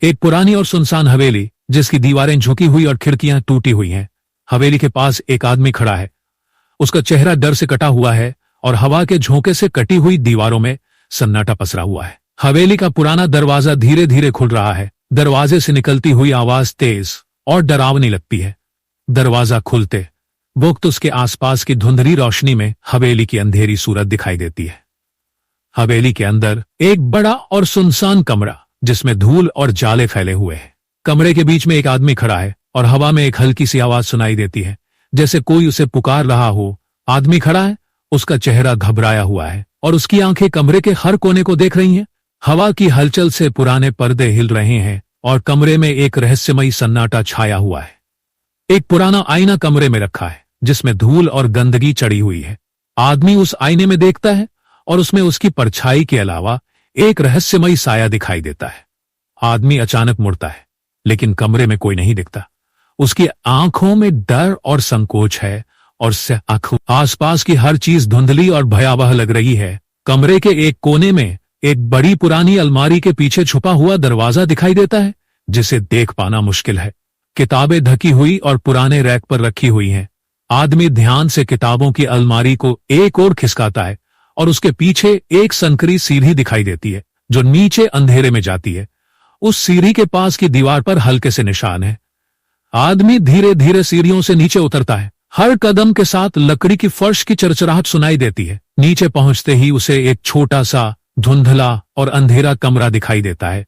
एक पुरानी और सुनसान हवेली जिसकी दीवारें झुकी हुई और खिड़कियां टूटी हुई हैं। हवेली के पास एक आदमी खड़ा है। उसका चेहरा डर से कटा हुआ है और हवा के झोंके से कटी हुई दीवारों में सन्नाटा पसरा हुआ है। हवेली का पुराना दरवाजा धीरे धीरे खुल रहा है। दरवाजे से निकलती हुई आवाज तेज और डरावनी लगती है। दरवाजा खुलते वक्त उसके आसपास की धुंधली रोशनी में हवेली की अंधेरी सूरत दिखाई देती है। हवेली के अंदर एक बड़ा और सुनसान कमरा जिसमें धूल और जाले फैले हुए हैं। कमरे के बीच में एक आदमी खड़ा है और हवा में एक हल्की सी आवाज सुनाई देती है, जैसे कोई उसे पुकार रहा हो। आदमी खड़ा है, उसका चेहरा घबराया हुआ है और उसकी आंखें कमरे के हर कोने को देख रही हैं। हवा की हलचल से पुराने पर्दे हिल रहे हैं और कमरे में एक रहस्यमयी सन्नाटा छाया हुआ है। एक पुराना आईना कमरे में रखा है जिसमें धूल और गंदगी चढ़ी हुई है। आदमी उस आईने में देखता है और उसमें उसकी परछाई के अलावा एक रहस्यमयी साया दिखाई देता है। आदमी अचानक मुड़ता है, लेकिन कमरे में कोई नहीं दिखता। उसकी आंखों में डर और संकोच है और आसपास की हर चीज धुंधली और भयावह लग रही है। कमरे के एक कोने में एक बड़ी पुरानी अलमारी के पीछे छुपा हुआ दरवाजा दिखाई देता है, जिसे देख पाना मुश्किल है। किताबें ढकी हुई और पुराने रैक पर रखी हुई हैं। आदमी ध्यान से किताबों की अलमारी को एक ओर खिसकाता है और उसके पीछे एक संकरी सीढ़ी दिखाई देती है जो नीचे अंधेरे में जाती है। उस सीढ़ी के पास की दीवार पर हल्के से निशान है। आदमी धीरे धीरे सीढ़ियों से नीचे उतरता है। हर कदम के साथ लकड़ी की फर्श की चरचराहट सुनाई देती है। नीचे पहुंचते ही उसे एक छोटा सा धुंधला और अंधेरा कमरा दिखाई देता है।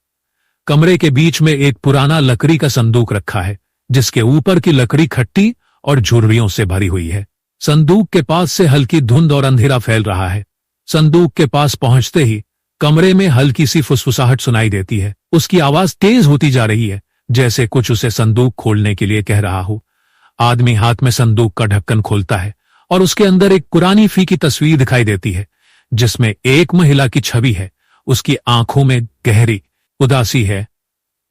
कमरे के बीच में एक पुराना लकड़ी का संदूक रखा है, जिसके ऊपर की लकड़ी खट्टी और झुर्रियों से भरी हुई है। संदूक के पास से हल्की धुंध और अंधेरा फैल रहा है। संदूक के पास पहुंचते ही कमरे में हल्की सी फुसफुसाहट सुनाई देती है। उसकी आवाज तेज होती जा रही है, जैसे कुछ उसे संदूक खोलने के लिए कह रहा हो। आदमी हाथ में संदूक का ढक्कन खोलता है और उसके अंदर एक पुरानी फीकी तस्वीर दिखाई देती है, जिसमें एक महिला की छवि है। उसकी आंखों में गहरी उदासी है।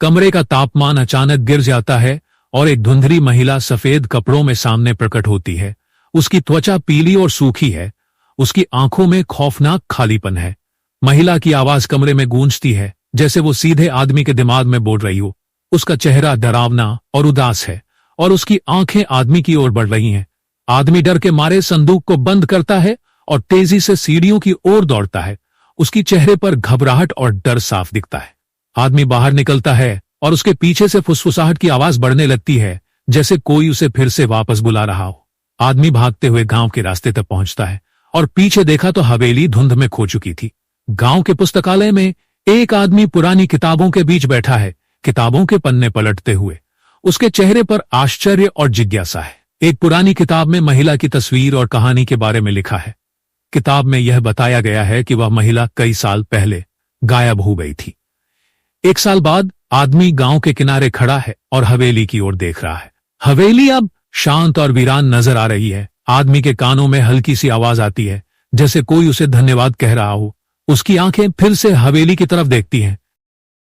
कमरे का तापमान अचानक गिर जाता है और एक धुंधली महिला सफेद कपड़ों में सामने प्रकट होती है। उसकी त्वचा पीली और सूखी है। उसकी आंखों में खौफनाक खालीपन है। महिला की आवाज कमरे में गूंजती है, जैसे वो सीधे आदमी के दिमाग में बोल रही हो। उसका चेहरा डरावना और उदास है और उसकी आंखें आदमी की ओर बढ़ रही हैं। आदमी डर के मारे संदूक को बंद करता है और तेजी से सीढ़ियों की ओर दौड़ता है। उसकी चेहरे पर घबराहट और डर साफ दिखता है। आदमी बाहर निकलता है और उसके पीछे से फुसफुसाहट की आवाज बढ़ने लगती है, जैसे कोई उसे फिर से वापस बुला रहा हो। आदमी भागते हुए गांव के रास्ते तक पहुंचता है और पीछे देखा तो हवेली धुंध में खो चुकी थी। गांव के पुस्तकालय में एक आदमी पुरानी किताबों के बीच बैठा है, किताबों के पन्ने पलटते हुए। उसके चेहरे पर आश्चर्य और जिज्ञासा है। एक पुरानी किताब में महिला की तस्वीर और कहानी के बारे में लिखा है। किताब में यह बताया गया है कि वह महिला कई साल पहले गायब हो गई थी। एक साल बाद आदमी गांव के किनारे खड़ा है और हवेली की ओर देख रहा है। हवेली अब शांत और वीरान नजर आ रही है। आदमी के कानों में हल्की सी आवाज आती है, जैसे कोई उसे धन्यवाद कह रहा हो। उसकी आंखें फिर से हवेली की तरफ देखती हैं,